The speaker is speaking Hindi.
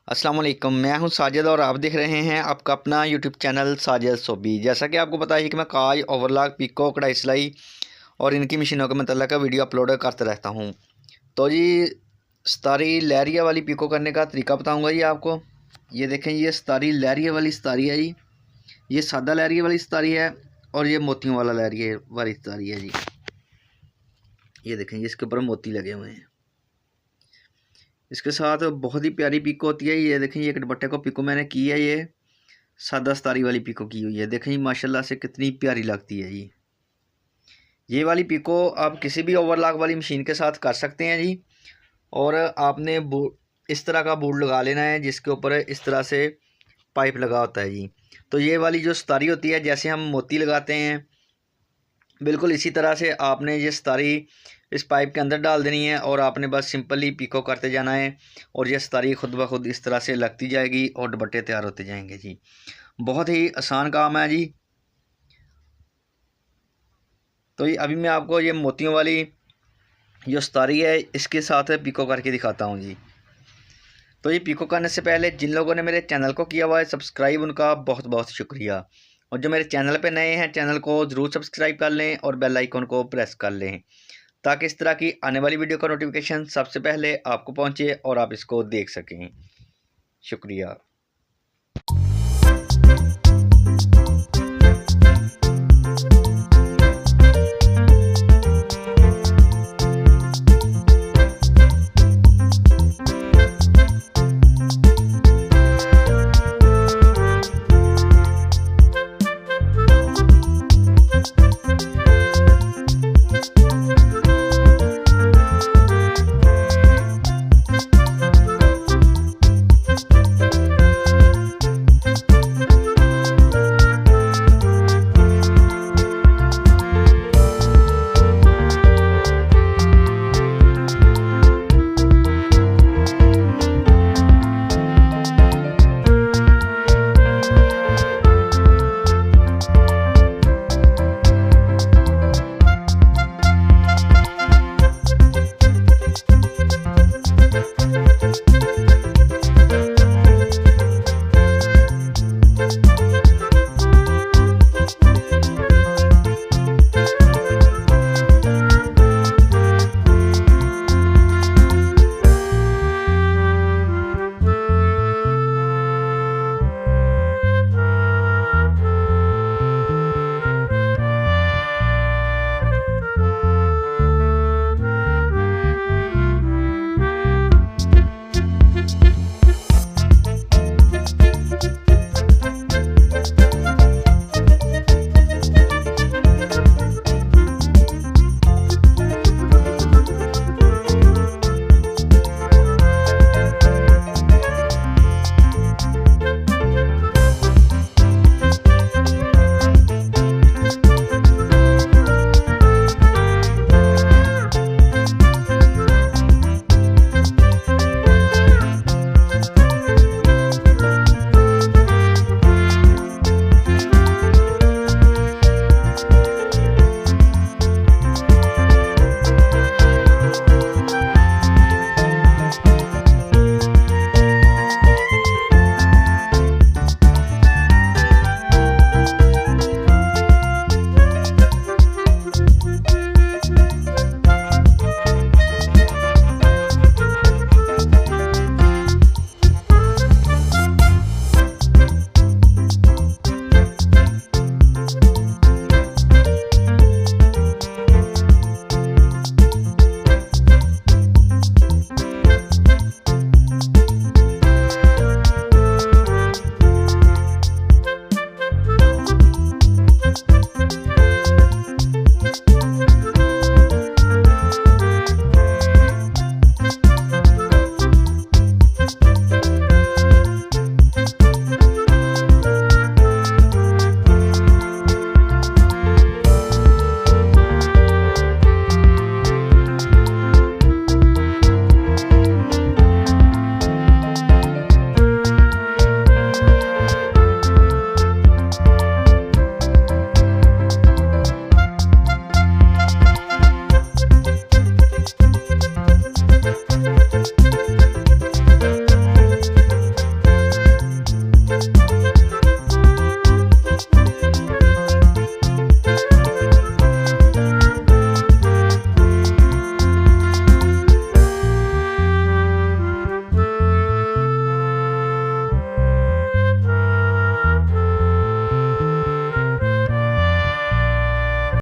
अस्सलाम वालेकुम, मैं हूं साजिद और आप देख रहे हैं आपका अपना यूट्यूब चैनल साजिद सोबी। जैसा कि आपको पता है कि मैं काज, ओवरलॉक, पिको, कढ़ाई सिलाई और इनकी मशीनों के मतलब का वीडियो अपलोड करता रहता हूं। तो जी सितारी लहरिया वाली पिको करने का तरीका बताऊंगा जी आपको। ये देखें, ये सितारी लहरिया वाली सितारी है जी। ये सादा लहरिया वाली सितारी है और ये मोतियों वाला लहरिया वाली सितारी है जी। ये देखें, ये इसके ऊपर मोती लगे हुए हैं। इसके साथ बहुत ही प्यारी पिको होती है। ये देखें, ये एक दुपट्टे को पिको मैंने की है। ये सादा सितारी वाली पिको की हुई है। देखें जी माशाल्लाह से कितनी प्यारी लगती है जी। ये वाली पिको आप किसी भी ओवरलॉक वाली मशीन के साथ कर सकते हैं जी। और आपने इस तरह का बोर्ड लगा लेना है जिसके ऊपर इस तरह से पाइप लगा होता है जी। तो ये वाली जो सितारी होती है, जैसे हम मोती लगाते हैं बिल्कुल इसी तरह से आपने ये सितारी इस पाइप के अंदर डाल देनी है और आपने बस सिंपली पिको करते जाना है और ये सितारी खुद ब खुद इस तरह से लगती जाएगी और दुपट्टे तैयार होते जाएंगे जी। बहुत ही आसान काम है जी। तो ये अभी मैं आपको ये मोतियों वाली जो सितारी है इसके साथ पिको करके दिखाता हूँ जी। तो ये पिको करने से पहले जिन लोगों ने मेरे चैनल को किया हुआ है सब्सक्राइब, उनका बहुत बहुत शुक्रिया। और जो मेरे चैनल पे नए हैं, चैनल को ज़रूर सब्सक्राइब कर लें और बेल आइकन को प्रेस कर लें ताकि इस तरह की आने वाली वीडियो का नोटिफिकेशन सबसे पहले आपको पहुंचे और आप इसको देख सकें। शुक्रिया।